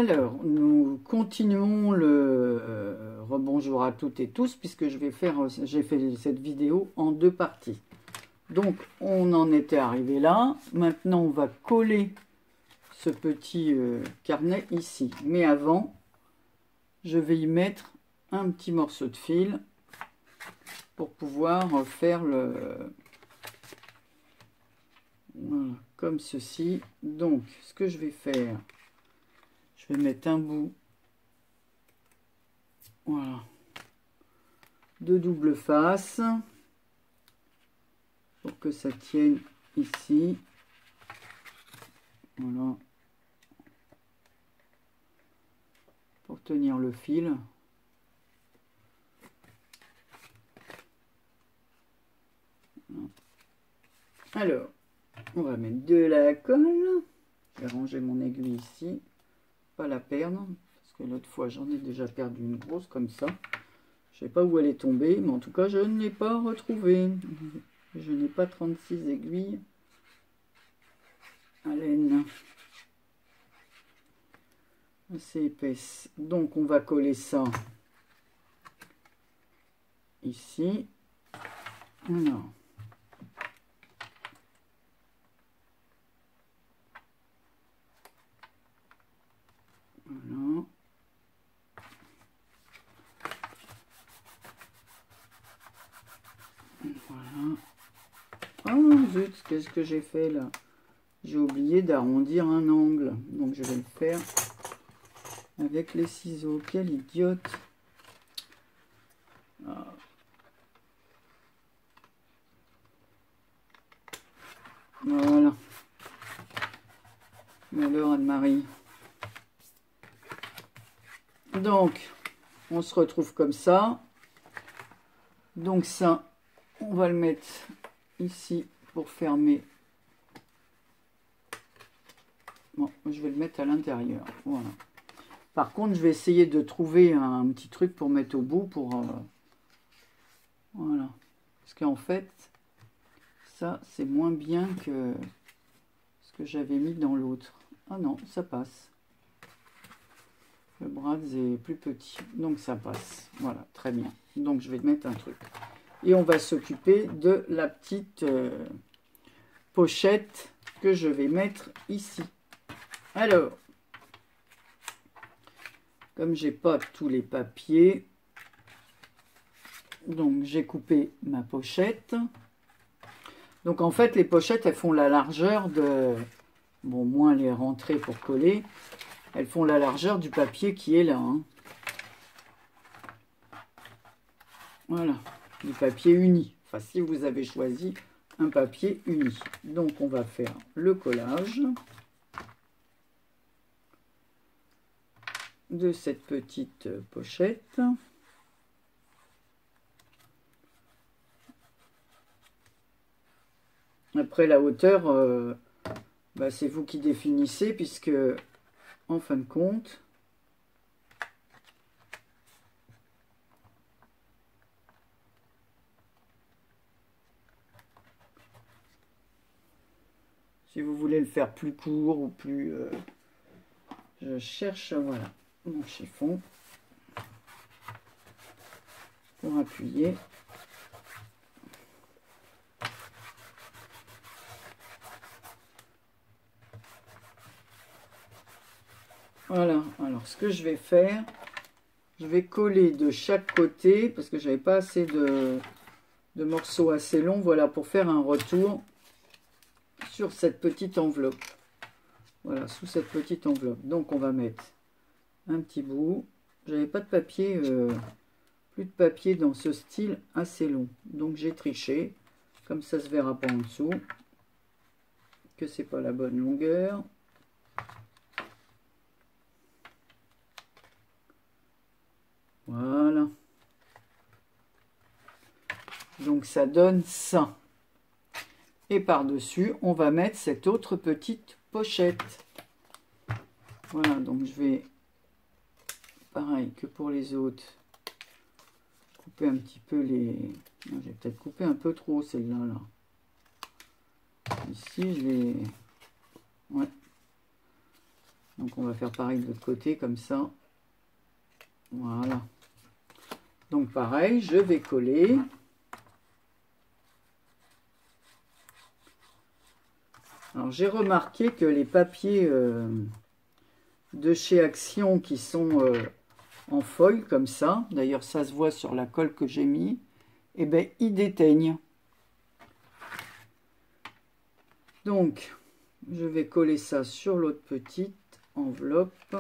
Alors, nous continuons le rebonjour à toutes et tous, puisque j'ai fait cette vidéo en 2 parties. Donc, on en était arrivé là. Maintenant, on va coller ce petit carnet ici. Mais avant, je vais y mettre un petit morceau de fil pour pouvoir faire le... Voilà, comme ceci. Donc, ce que je vais faire, je vais mettre un bout, voilà, de double face pour que ça tienne ici. Voilà, pour tenir le fil. Alors, on va mettre de la colle. Je vais ranger mon aiguille ici, pas la perdre, parce que l'autre fois j'en ai déjà perdu une grosse comme ça. Je sais pas où elle est tombée, mais en tout cas je ne l'ai pas retrouvée. Je n'ai pas 36 aiguilles à laine assez épaisse. Donc on va coller ça ici. Alors. Voilà. Voilà. Oh zut, qu'est-ce que j'ai fait là? J'ai oublié d'arrondir un angle. Donc je vais le faire avec les ciseaux. Quelle idiote. Ah. Voilà. Malheur Anne-Marie. Donc, on se retrouve comme ça. Donc ça, on va le mettre ici pour fermer. Bon, je vais le mettre à l'intérieur. Voilà. Par contre, je vais essayer de trouver un petit truc pour mettre au bout. Voilà. Parce qu'en fait, ça, c'est moins bien que ce que j'avais mis dans l'autre. Ah non, ça passe. Le bras est plus petit, donc ça passe. Voilà, très bien. Donc, je vais mettre un truc. Et on va s'occuper de la petite pochette que je vais mettre ici. Alors, comme j'ai pas tous les papiers, donc j'ai coupé ma pochette. Donc en fait, les pochettes, elles font la largeur de... Bon, moins les rentrées pour coller. Elles font la largeur du papier qui est là. Hein. Voilà, du papier uni. Enfin, si vous avez choisi un papier uni. Donc on va faire le collage de cette petite pochette. Après la hauteur, c'est vous qui définissez, puisque en fin de compte, si vous voulez le faire plus court ou plus... je cherche, voilà, mon chiffon pour appuyer. Voilà, alors ce que je vais faire, je vais coller de chaque côté, parce que j'avais pas assez de morceaux assez longs, voilà, pour faire un retour sur cette petite enveloppe. Voilà, sous cette petite enveloppe. Donc on va mettre un petit bout. J'avais pas de papier, plus de papier dans ce style assez long. Donc j'ai triché, comme ça se verra pas en dessous, que c'est pas la bonne longueur. Voilà. Donc ça donne ça. Et par-dessus, on va mettre cette autre petite pochette. Voilà, donc je vais, pareil que pour les autres, couper un petit peu les... J'ai peut-être coupé un peu trop celle-là. Là. Ici, je vais... Ouais. Donc on va faire pareil de l'autre côté, comme ça. Voilà. Donc pareil, je vais coller. Alors j'ai remarqué que les papiers de chez Action qui sont en foil comme ça, d'ailleurs ça se voit sur la colle que j'ai mis, et ben ils déteignent. Donc je vais coller ça sur l'autre petite enveloppe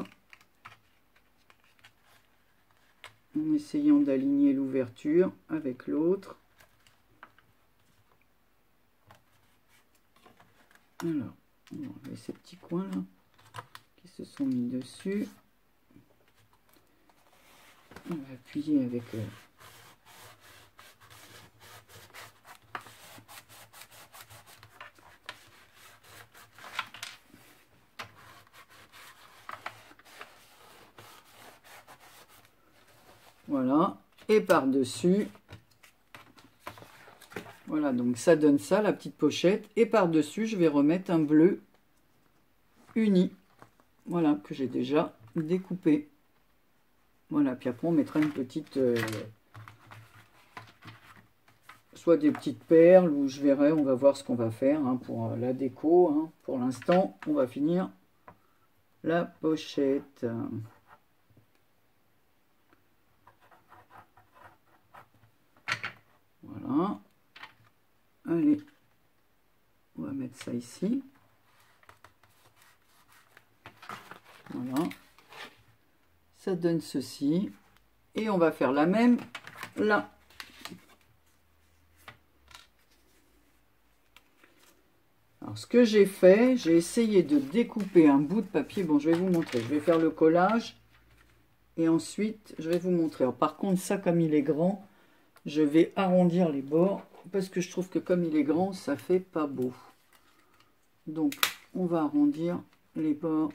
en essayant d'aligner l'ouverture avec l'autre. Alors, on va enlever ces petits coins là qui se sont mis dessus. On va appuyer avec voilà, et par-dessus, voilà, donc ça donne ça, la petite pochette, et par-dessus, je vais remettre un bleu uni, voilà, que j'ai déjà découpé. Voilà, puis après on mettra une petite, soit des petites perles, ou je verrai, on va voir ce qu'on va faire hein, pour la déco. Hein. Pour l'instant, on va finir la pochette. Voilà. Allez, on va mettre ça ici. Voilà. Ça donne ceci. Et on va faire la même là. Alors, ce que j'ai fait, j'ai essayé de découper un bout de papier. Bon, je vais vous montrer. Je vais faire le collage. Et ensuite, je vais vous montrer. Alors, par contre, ça, comme il est grand, je vais arrondir les bords. Parce que je trouve que comme il est grand, ça fait pas beau. Donc, on va arrondir les bords.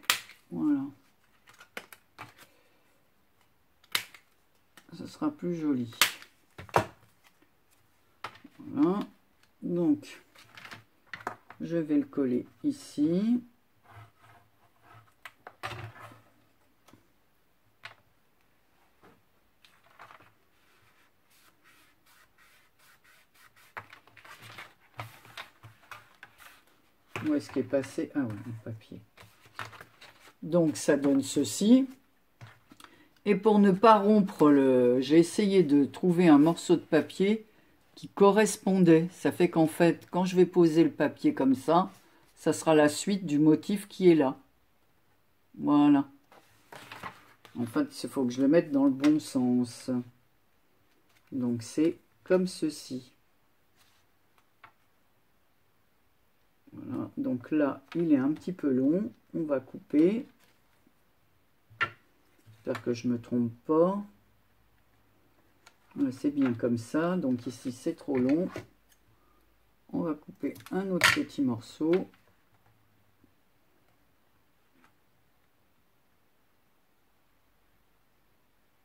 Voilà. Ça sera plus joli. Voilà. Donc, je vais le coller ici. Où est-ce qu'il est passé? Ah ouais, le papier. Donc, ça donne ceci. Et pour ne pas rompre le... J'ai essayé de trouver un morceau de papier qui correspondait. Ça fait qu'en fait, quand je vais poser le papier comme ça, ça sera la suite du motif qui est là. Voilà. En fait, il faut que je le mette dans le bon sens. Donc, c'est comme ceci. Voilà. Donc là, il est un petit peu long. On va couper. J'espère que je ne me trompe pas. Voilà, c'est bien comme ça. Donc ici, c'est trop long. On va couper un autre petit morceau.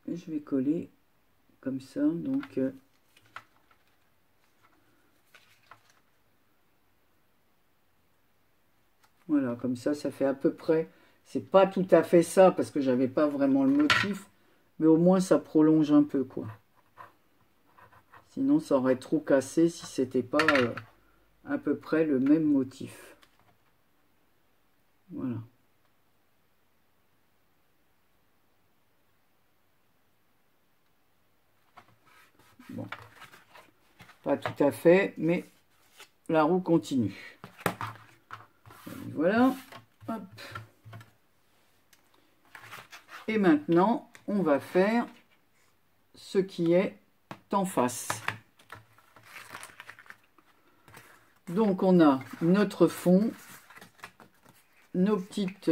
Et je vais coller comme ça. Donc, voilà, comme ça fait à peu près. C'est pas tout à fait ça parce que j'avais pas vraiment le motif. Mais au moins, ça prolonge un peu, quoi. Sinon, ça aurait trop cassé si c'était pas à peu près le même motif. Voilà. Bon. Pas tout à fait, mais la roue continue. Voilà. Hop. Et maintenant, on va faire ce qui est en face. Donc, on a notre fond, nos petites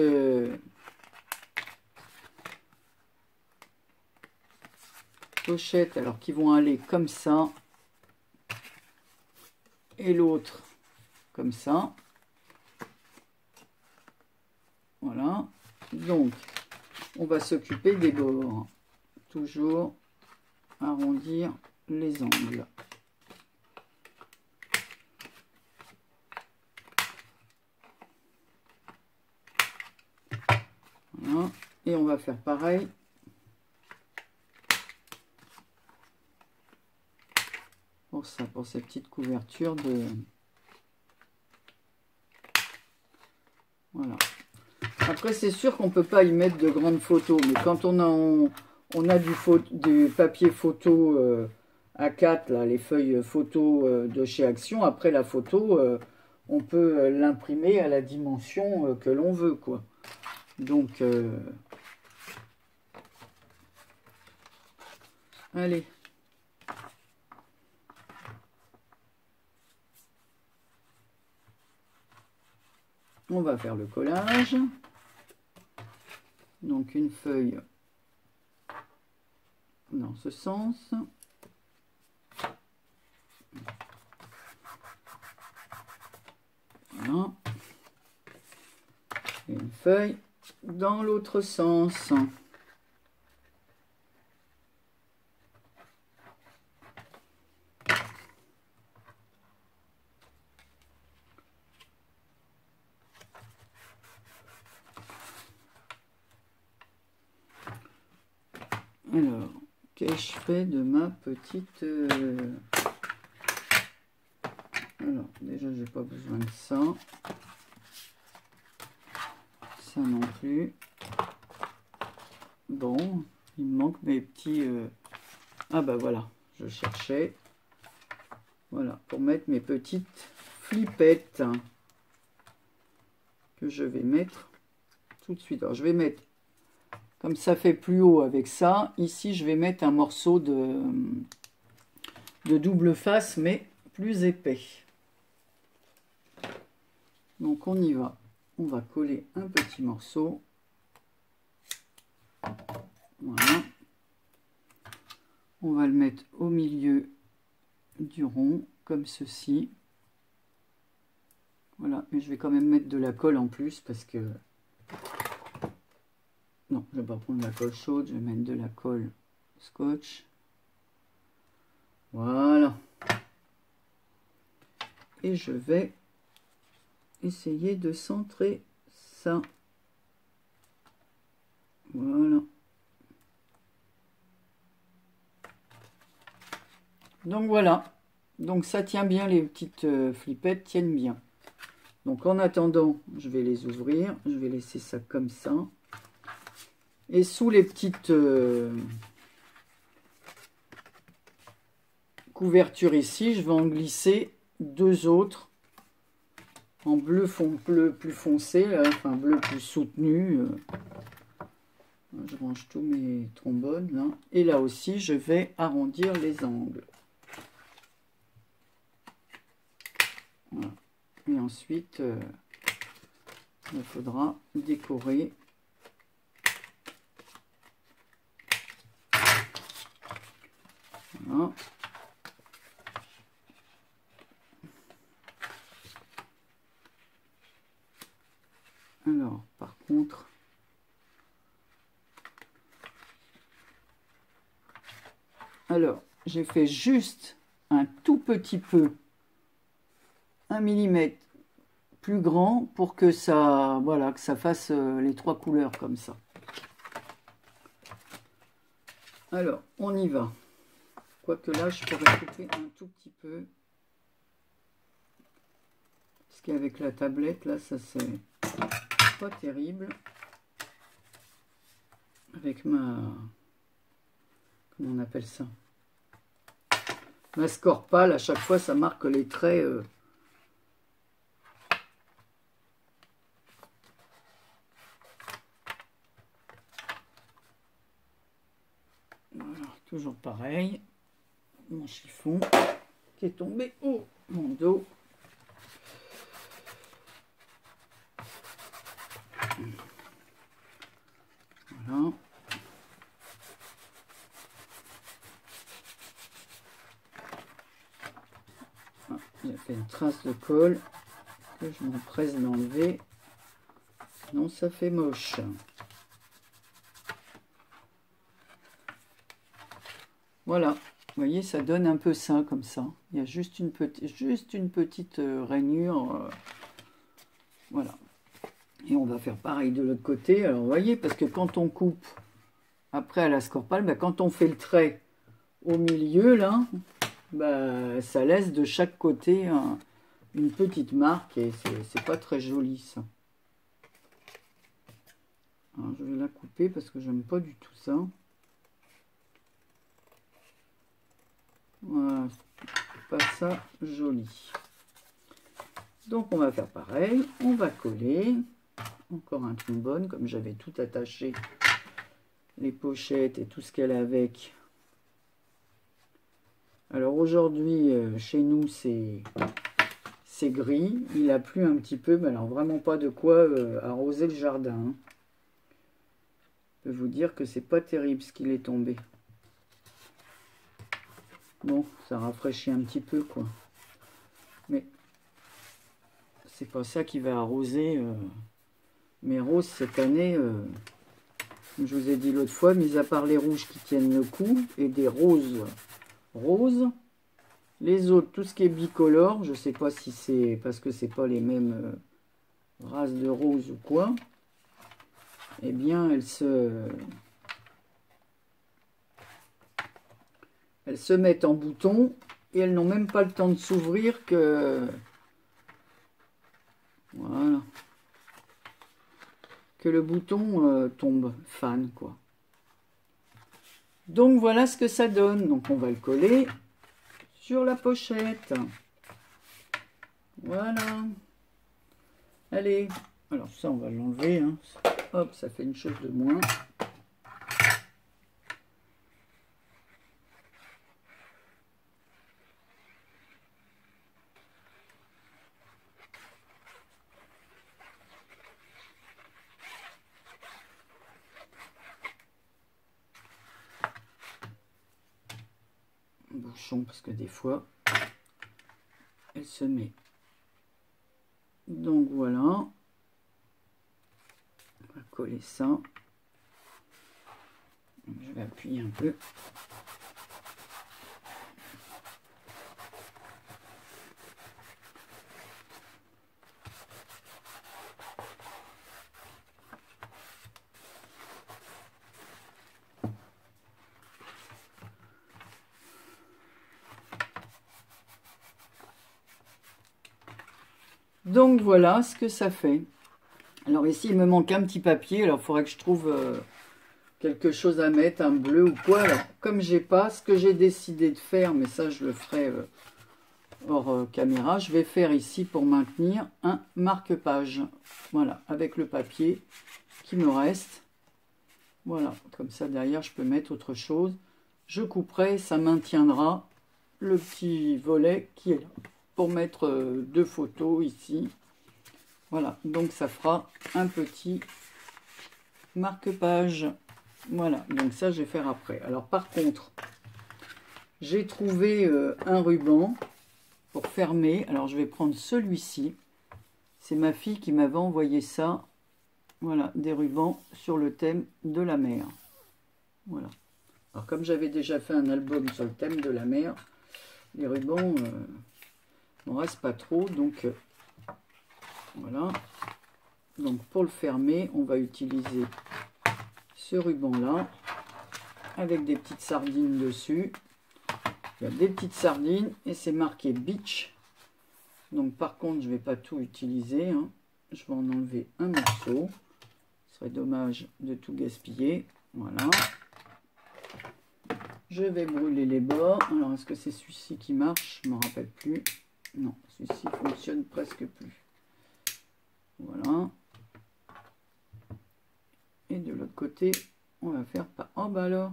pochettes, alors qui vont aller comme ça, et l'autre comme ça. Voilà. Donc, on va s'occuper des bords. Toujours arrondir les angles. Et on va faire pareil. Pour ça, pour ces petites couvertures de... Voilà. Après, c'est sûr qu'on ne peut pas y mettre de grandes photos, mais quand on a du papier photo A4, là, les feuilles photo de chez Action, après la photo, on peut l'imprimer à la dimension que l'on veut, quoi. Donc, allez. On va faire le collage. Donc une feuille dans ce sens. Voilà. Et une feuille dans l'autre sens. Alors, qu'ai-je fait de ma petite... Alors, déjà, j'ai pas besoin de ça. Ça non plus. Bon, il me manque mes petits... Ah bah voilà, je cherchais. Voilà, pour mettre mes petites flippettes. Hein, que je vais mettre tout de suite. Alors, je vais mettre... Comme ça fait plus haut avec ça, ici je vais mettre un morceau de double face, mais plus épais. Donc on y va. On va coller un petit morceau. Voilà. On va le mettre au milieu du rond, comme ceci. Voilà, mais je vais quand même mettre de la colle en plus parce que... Non, je ne vais pas prendre de la colle chaude, je vais mettre de la colle scotch. Voilà. Et je vais essayer de centrer ça. Voilà. Donc voilà. Donc ça tient bien, les petites flippettes tiennent bien. Donc en attendant, je vais les ouvrir. Je vais laisser ça comme ça. Et sous les petites couvertures ici, je vais en glisser deux autres en bleu plus foncé, là, enfin bleu plus soutenu. Je range tous mes trombones là. Et là aussi, je vais arrondir les angles. Voilà. Et ensuite, il faudra décorer. Voilà. Alors, par contre, j'ai fait juste un tout petit peu, 1 millimètre plus grand pour que ça, voilà, que ça fasse les trois couleurs comme ça. Alors, on y va. Quoique là, je pourrais couper un tout petit peu. Parce qu'avec la tablette, là, ça c'est pas terrible. Avec ma... Comment on appelle ça? Ma Scorpal, à chaque fois, ça marque les traits... Voilà, toujours pareil. Mon chiffon qui est tombé au mon dos. Voilà. Ah, j'ai fait une trace de colle que je m'empresse d'enlever. Sinon ça fait moche. Voilà, vous voyez, ça donne un peu ça, comme ça. Il y a juste une petite rainure. Voilà. Et on va faire pareil de l'autre côté. Alors, vous voyez, parce que quand on coupe après à la scorpale, bah, quand on fait le trait au milieu, là, bah, ça laisse de chaque côté une petite marque. Et c'est pas très joli, ça. Alors, je vais la couper parce que j'aime pas du tout ça. Voilà, pas ça joli. Donc on va faire pareil, on va coller. Encore un trombone, comme j'avais tout attaché, les pochettes et tout ce qu'elle a avec. Alors aujourd'hui, chez nous, c'est gris. Il a plu un petit peu, mais alors vraiment pas de quoi arroser le jardin. Hein. Je peux vous dire que c'est pas terrible ce qu'il est tombé. Bon, ça rafraîchit un petit peu, quoi. Mais c'est pas ça qui va arroser mes roses cette année. Comme je vous ai dit l'autre fois, mis à part les rouges qui tiennent le coup et des roses roses, les autres, tout ce qui est bicolore, je sais pas si c'est parce que c'est pas les mêmes races de roses ou quoi, eh bien elles se mettent en bouton et elles n'ont même pas le temps de s'ouvrir que voilà, que le bouton tombe fan, quoi. Donc voilà ce que ça donne. Donc on va le coller sur la pochette. Voilà. Allez. Alors ça on va l'enlever. Hein. Hop, ça fait une chose de moins. Bouchon parce que des fois elle se met. Donc voilà, on va coller ça. Je vais appuyer un peu. Donc voilà ce que ça fait. Alors ici il me manque un petit papier, alors il faudrait que je trouve quelque chose à mettre, un bleu ou quoi. Alors comme j'ai pas, ce que j'ai décidé de faire, mais ça je le ferai hors caméra, je vais faire ici pour maintenir un marque-page. Voilà, avec le papier qui me reste. Voilà, comme ça derrière je peux mettre autre chose. Je couperai, ça maintiendra le petit volet qui est là. Pour mettre deux photos ici. Voilà, donc ça fera un petit marque-page. Voilà, donc ça je vais faire après. Alors par contre, j'ai trouvé un ruban pour fermer. Alors je vais prendre celui-ci. C'est ma fille qui m'avait envoyé ça. Voilà, des rubans sur le thème de la mer. Voilà. Alors comme j'avais déjà fait un album sur le thème de la mer, les rubans... il n'en reste pas trop, donc voilà. Donc pour le fermer, on va utiliser ce ruban là avec des petites sardines dessus. Il y a des petites sardines et c'est marqué Beach. Donc par contre, je ne vais pas tout utiliser. Hein. Je vais en enlever un morceau. Ce serait dommage de tout gaspiller. Voilà. Je vais brûler les bords. Alors est-ce que c'est celui-ci qui marche? Je ne m'en rappelle plus. Non, celui-ci fonctionne presque plus. Voilà. Et de l'autre côté, on va faire pas. Oh bah alors,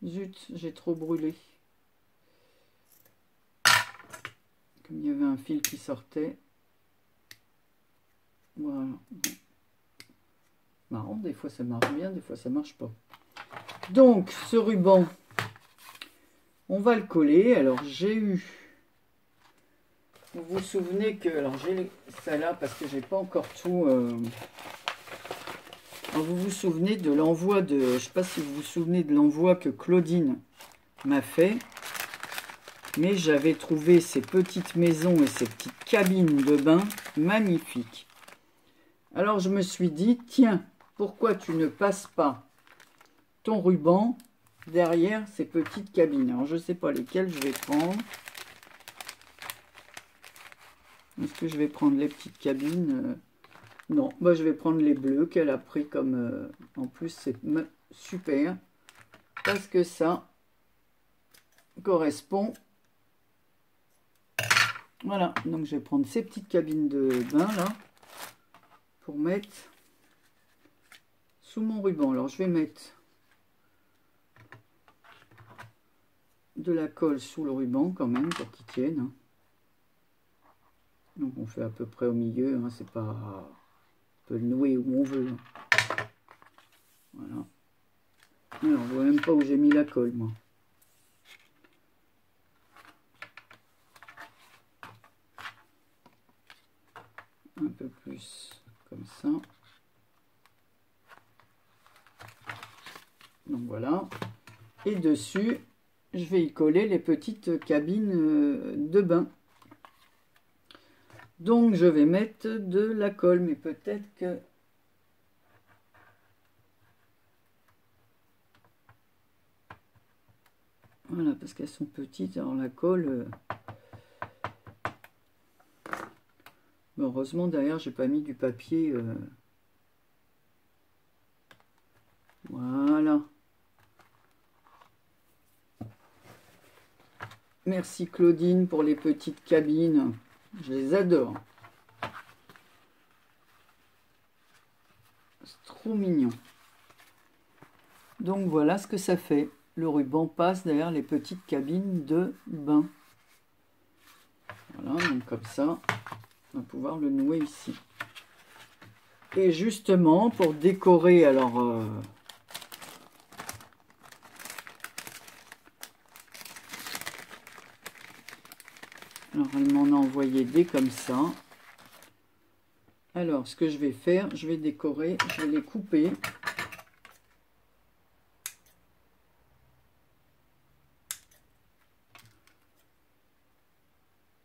zut, j'ai trop brûlé. Comme il y avait un fil qui sortait. Voilà. Marrant, des fois ça marche bien, des fois ça marche pas. Donc, ce ruban, on va le coller. Alors, j'ai eu... Vous vous souvenez que... Alors, j'ai ça là parce que j'ai pas encore tout... Alors, vous vous souvenez de l'envoi de... Je sais pas si vous vous souvenez de l'envoi que Claudine m'a fait. Mais j'avais trouvé ces petites maisons et ces petites cabines de bain magnifiques. Alors je me suis dit, tiens, pourquoi tu ne passes pas ton ruban derrière ces petites cabines? Alors je ne sais pas lesquelles je vais prendre. Est-ce que je vais prendre les petites cabines? Non, moi je vais prendre les bleus qu'elle a pris comme... en plus c'est super, parce que ça correspond. Voilà, donc je vais prendre ces petites cabines de bain là, pour mettre sous mon ruban. Alors je vais mettre de la colle sous le ruban quand même, pour qu'il tienne, hein. Donc on fait à peu près au milieu, hein, c'est pas... On peut le nouer où on veut, hein. Voilà. Alors, je vois même pas où j'ai mis la colle, moi. Un peu plus comme ça. Donc voilà. Et dessus, je vais y coller les petites cabines de bain. Donc je vais mettre de la colle, mais peut-être que... Voilà, parce qu'elles sont petites, alors la colle... Heureusement, derrière, j'ai pas mis du papier. Voilà. Merci Claudine pour les petites cabines. Je les adore. C'est trop mignon. Donc voilà ce que ça fait. Le ruban passe derrière les petites cabines de bain. Voilà, donc comme ça, on va pouvoir le nouer ici. Et justement, pour décorer, alors... alors, elle m'en a envoyé des comme ça. Alors, ce que je vais faire, je vais décorer, je vais les couper.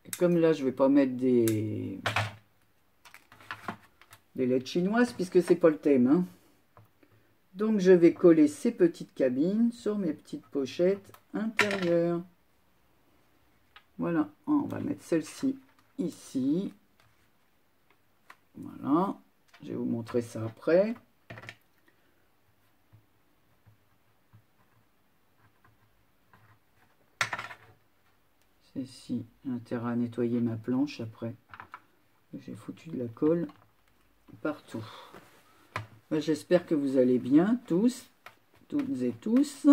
Et comme là, je ne vais pas mettre des lettres chinoises, puisque c'est pas le thème, hein. Donc, je vais coller ces petites cabines sur mes petites pochettes intérieures. Voilà, on va mettre celle-ci ici. Voilà, je vais vous montrer ça après. Celle-ci, j'ai intérêt à nettoyer ma planche après. J'ai foutu de la colle partout. J'espère que vous allez bien tous, toutes et tous.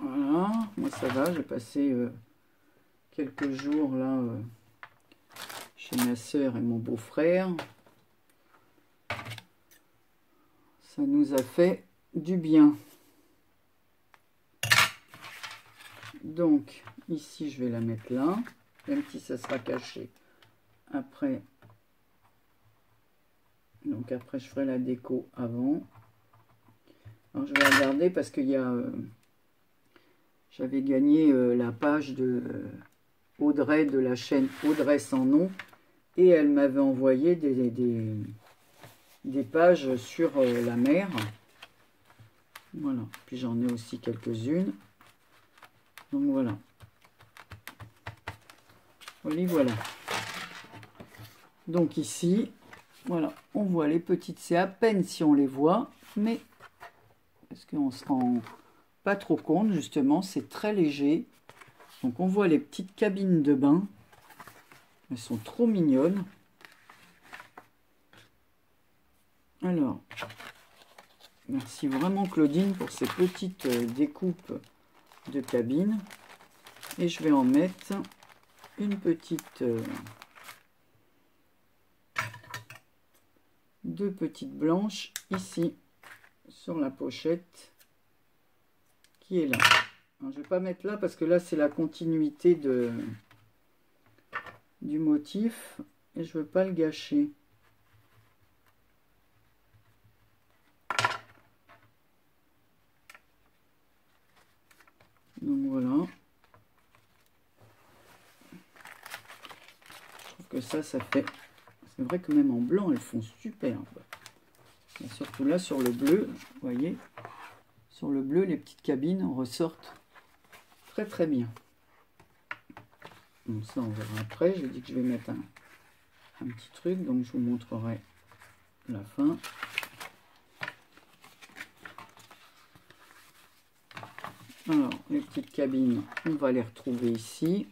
Voilà, moi ça va, j'ai passé quelques jours là chez ma soeur et mon beau-frère. Ça nous a fait du bien. Donc ici je vais la mettre là, même si ça sera caché. Après, donc après je ferai la déco avant. Alors je vais regarder parce qu'il y a... j'avais gagné la page de Audrey de la chaîne Audrey sans nom. Et elle m'avait envoyé des pages sur la mer. Voilà. Puis j'en ai aussi quelques-unes. Donc voilà. Voilà. Donc ici, voilà, on voit les petites. C'est à peine si on les voit, mais parce qu'on se rend pas trop compte, justement, c'est très léger. Donc on voit les petites cabines de bain. Elles sont trop mignonnes. Alors, merci vraiment Claudine pour ces petites découpes de cabines. Et je vais en mettre une petite... deux petites blanches ici, sur la pochette qui est là. Alors, je ne vais pas mettre là parce que là c'est la continuité du motif et je veux pas le gâcher. Donc voilà. Je trouve que ça fait C'est vrai que même en blanc, elles font superbe. Et surtout là, sur le bleu, vous voyez, sur le bleu, les petites cabines ressortent très très bien. Donc ça, on verra après. J'ai dit que je vais mettre un petit truc, donc je vous montrerai la fin. Alors, les petites cabines, on va les retrouver ici.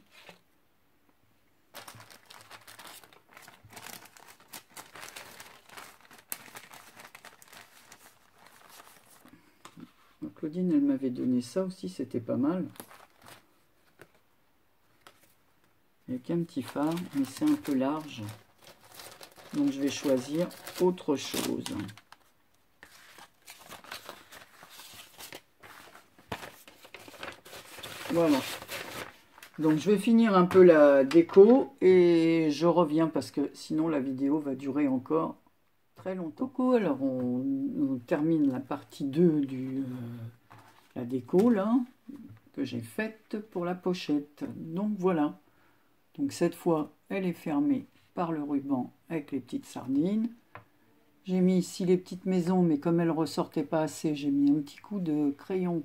Donc, Claudine, elle m'avait donné ça aussi, c'était pas mal. Il n'y a qu'un petit phare, mais c'est un peu large. Donc, je vais choisir autre chose. Voilà. Donc je vais finir un peu la déco et je reviens parce que sinon la vidéo va durer encore très longtemps. Coucou, alors on termine la partie 2 de la déco là, que j'ai faite pour la pochette. Donc voilà. Donc cette fois, elle est fermée par le ruban avec les petites sardines. J'ai mis ici les petites maisons, mais comme elles ne ressortaient pas assez, j'ai mis un petit coup de crayon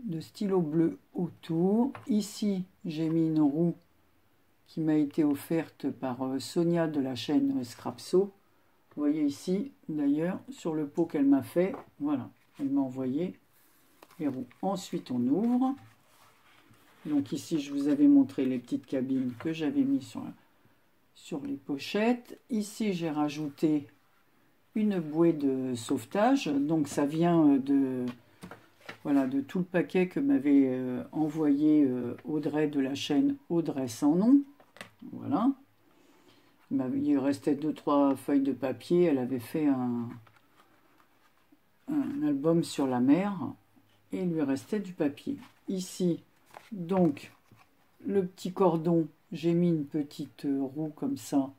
de stylo bleu autour. Ici, j'ai mis une roue qui m'a été offerte par Sonia de la chaîne Scrapso. Vous voyez ici, d'ailleurs, sur le pot qu'elle m'a fait, voilà, elle m'a envoyé les roues. Ensuite, on ouvre. Donc ici, je vous avais montré les petites cabines que j'avais mis sur les pochettes. Ici, j'ai rajouté une bouée de sauvetage. Donc ça vient voilà, de tout le paquet que m'avait envoyé Audrey de la chaîne Audrey sans nom. Voilà. Il restait 2-3 feuilles de papier. Elle avait fait un album sur la mer. Et il lui restait du papier. Ici, donc, le petit cordon, j'ai mis une petite roue comme ça,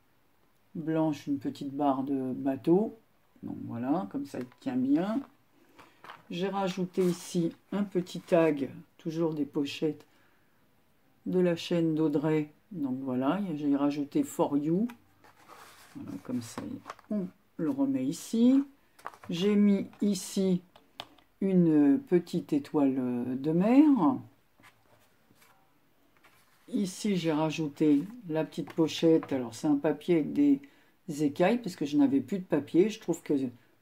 blanche, une petite barre de bateau. Donc voilà, comme ça, il tient bien. J'ai rajouté ici un petit tag, toujours des pochettes de la chaîne d'Audrey. Donc voilà, j'ai rajouté For You. Voilà, comme ça, on le remet ici. J'ai mis ici une petite étoile de mer. Ici, j'ai rajouté la petite pochette. Alors, c'est un papier avec des écailles parce que je n'avais plus de papier. Je trouve que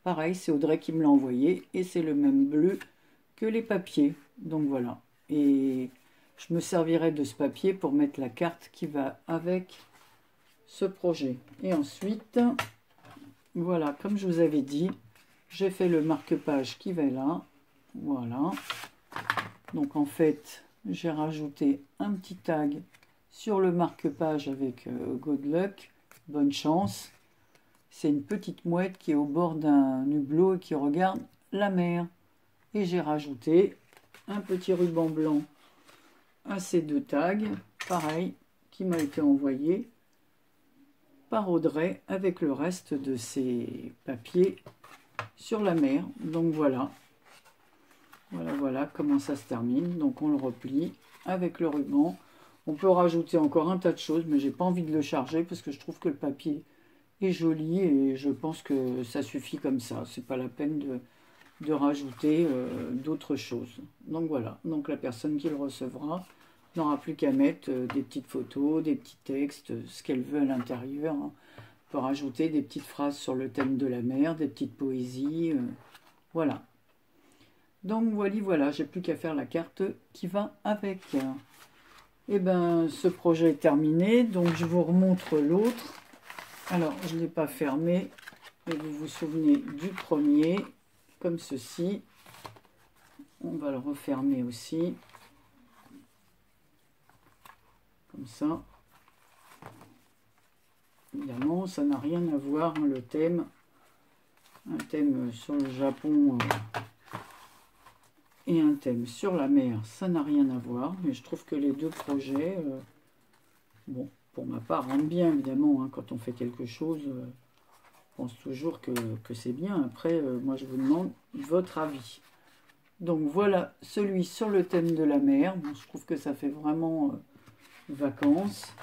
pareil, c'est Audrey qui me l'a envoyé et c'est le même bleu que les papiers. Donc voilà. Et je me servirai de ce papier pour mettre la carte qui va avec ce projet. Et ensuite, voilà, comme je vous avais dit, j'ai fait le marque-page qui va là. Voilà. Donc en fait, j'ai rajouté un petit tag sur le marque-page avec Good Luck, bonne chance. C'est une petite mouette qui est au bord d'un hublot et qui regarde la mer. Et j'ai rajouté un petit ruban blanc à ces deux tags, pareil, qui m'a été envoyé par Audrey avec le reste de ces papiers sur la mer. Donc voilà. Voilà comment ça se termine. Donc on le replie avec le ruban. On peut rajouter encore un tas de choses, mais j'ai pas envie de le charger parce que je trouve que le papier est joli et je pense que ça suffit comme ça. C'est pas la peine de rajouter d'autres choses. Donc voilà. Donc la personne qui le recevra n'aura plus qu'à mettre des petites photos, des petits textes, ce qu'elle veut à l'intérieur. On peut rajouter des petites phrases sur le thème de la mer, des petites poésies. Voilà. Donc voilà, j'ai plus qu'à faire la carte qui va avec. Et ben ce projet est terminé, donc je vous remontre l'autre. Alors je ne l'ai pas fermé, mais vous vous souvenez du premier, comme ceci. On va le refermer aussi. Comme ça. Évidemment, ça n'a rien à voir, hein, le thème. Un thème sur le Japon. Et un thème sur la mer, ça n'a rien à voir, mais je trouve que les deux projets, bon, pour ma part, rendent bien, évidemment, hein, quand on fait quelque chose, je pense toujours que c'est bien. Après, moi, je vous demande votre avis. Donc, voilà celui sur le thème de la mer. Bon, je trouve que ça fait vraiment vacances.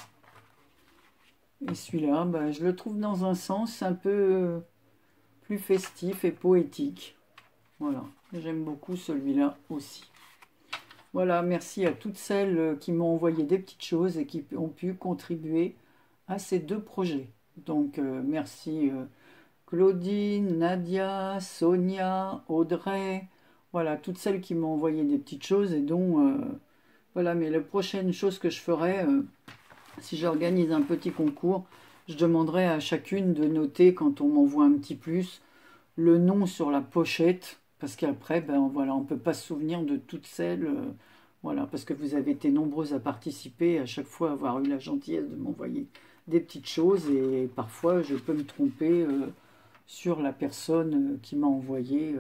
Et celui-là, bah, je le trouve dans un sens un peu plus festif et poétique. Voilà, j'aime beaucoup celui-là aussi. Voilà, merci à toutes celles qui m'ont envoyé des petites choses et qui ont pu contribuer à ces deux projets. Donc, merci Claudine, Nadia, Sonia, Audrey, voilà, toutes celles qui m'ont envoyé des petites choses et dont, voilà, mais la prochaine chose que je ferai, si j'organise un petit concours, je demanderai à chacune de noter quand on m'envoie un petit plus le nom sur la pochette, parce qu'après, ben voilà, on ne peut pas se souvenir de toutes celles, voilà, parce que vous avez été nombreuses à participer, à chaque fois avoir eu la gentillesse de m'envoyer des petites choses, et parfois je peux me tromper sur la personne qui m'a envoyé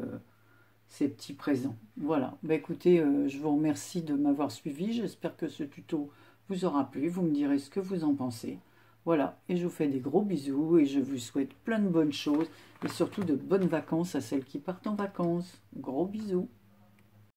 ces petits présents. Voilà, ben écoutez, je vous remercie de m'avoir suivi, j'espère que ce tuto vous aura plu, vous me direz ce que vous en pensez. Voilà, et je vous fais des gros bisous et je vous souhaite plein de bonnes choses et surtout de bonnes vacances à celles qui partent en vacances. Gros bisous.